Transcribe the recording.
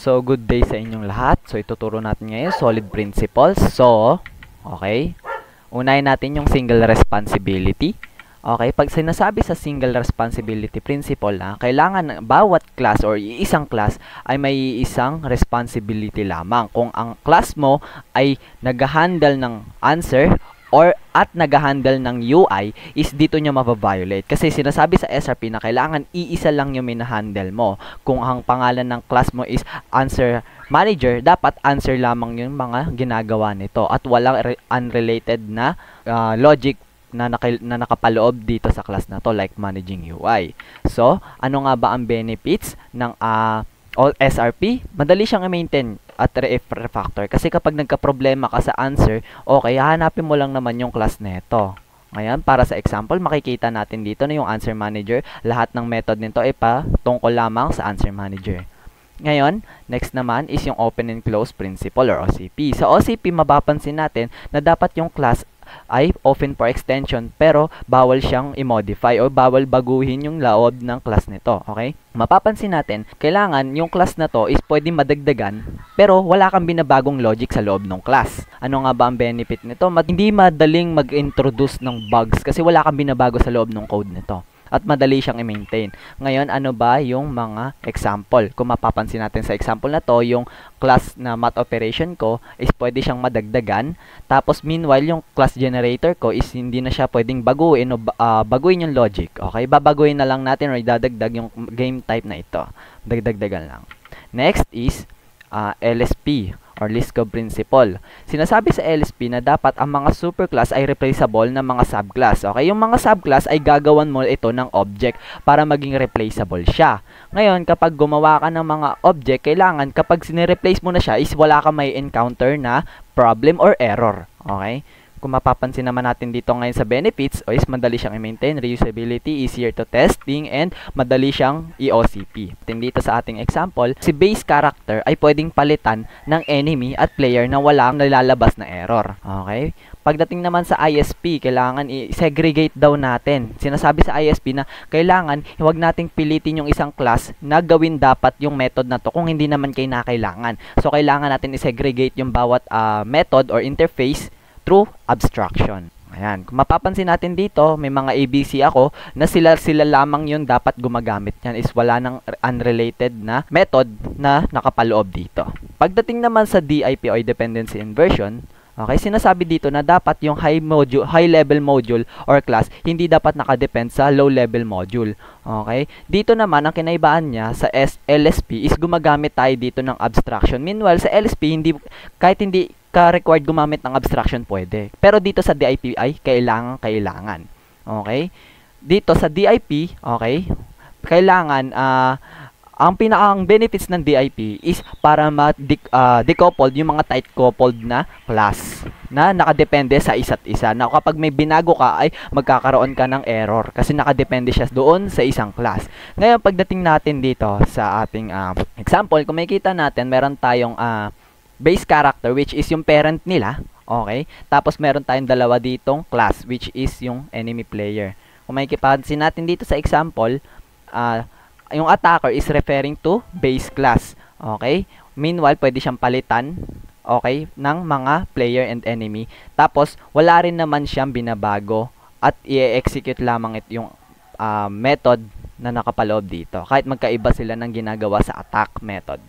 So, good day sa inyong lahat. So, ituturo natin ngayon solid principles. So, okay. Unahin natin yung single responsibility. Okay, pag sinasabi sa single responsibility principle na kailangan bawat class or isang class ay may isang responsibility lamang. Kung ang class mo ay nag-handle ng answer at nag-handle ng UI, is dito nyo mababiolate. Kasi sinasabi sa SRP na kailangan iisa lang yung minahandle mo. Kung ang pangalan ng class mo is answer manager, dapat answer lamang yung mga ginagawa nito. At walang unrelated na logic na nakapaloob dito sa class na to, like managing UI. So, ano nga ba ang benefits ng SRP? Madali siyang i-maintain at refactor. Kasi kapag nagka-problema ka sa answer, okay, hahanapin mo lang naman yung class nito. Ngayon, para sa example, makikita natin dito na yung answer manager. Lahat ng method nito ay patungkol lamang sa answer manager. Ngayon, next naman is yung open and close principle or OCP. Sa OCP, mapapansin natin na dapat yung class ay open for extension pero bawal siyang i-modify o bawal baguhin yung loob ng class nito. Okay? Mapapansin natin, kailangan yung class na to is pwedeng madagdagan pero wala kang binabagong logic sa loob ng class. Ano nga ba ang benefit nito? Hindi madaling mag-introduce ng bugs kasi wala kang binabago sa loob ng code nito. At madali siyang i-maintain. Ngayon, ano ba yung mga example? Kung mapapansin natin sa example na to, yung class na math operation ko is pwede siyang madagdagan. Tapos, meanwhile, yung class generator ko is hindi na siya pwedeng baguhin o baguhin yung logic. Okay? Babaguhin na lang natin or idadagdag yung game type na ito. Dagdagdagan lang. Next is LSP or Liskov principle. Sinasabi sa LSP na dapat ang mga superclass ay replaceable ng mga subclass. Okay? Yung mga subclass ay gagawan mo ito ng object para maging replaceable siya. Ngayon, kapag gumawa ka ng mga object, kailangan kapag sine-replace mo na siya is wala ka may encounter na problem or error. Okay? Kung mapapansin naman natin dito ngayon sa benefits, is madali siyang i-maintain, reusability, easier to testing, and madali siyang i-OCP. Dito sa ating example, si base character ay pwedeng palitan ng enemy at player na walang nalalabas na error. Okay? Pagdating naman sa ISP, kailangan i-segregate daw natin. Sinasabi sa ISP na kailangan huwag nating pilitin yung isang class na gawin dapat yung method na to kung hindi naman kinakailangan. So, kailangan natin i-segregate yung bawat method or interface through abstraction. Ayan. Kung mapapansin natin dito, may mga ABC ako na sila lamang yun dapat gumagamit yan is wala ng unrelated na method na nakapaloob dito. Pagdating naman sa DIP o dependency inversion, okay, sinasabi dito na dapat yung high level module or class hindi dapat nakadepend sa low level module. Okay? Dito naman ang kinaibaan niya sa LSP is gumagamit tayo dito ng abstraction. Meanwhile sa LSP kahit hindi ka-required gumamit ng abstraction pwede. Pero dito sa DIP ay kailangan. Okay? Dito sa DIP, okay, kailangan ang benefits ng DIP is para decoupled yung mga tight coupled na class na nakadepende sa isa't isa. Na kapag may binago ka ay magkakaroon ka ng error kasi nakadepende siya doon sa isang class. Ngayon pagdating natin dito sa ating example, kung makikita natin meron tayong base character which is yung parent nila, okay? Tapos meron tayong dalawa ditong class which is yung enemy player. Kung makikipansin natin dito sa example, yung attacker is referring to base class, okay? Meanwhile, pwede siyang palitan, okay, ng mga player and enemy. Tapos wala rin naman siyang binabago at i-execute lamang yung method na nakapaloob dito kahit magkaiba sila ng ginagawa sa attack method.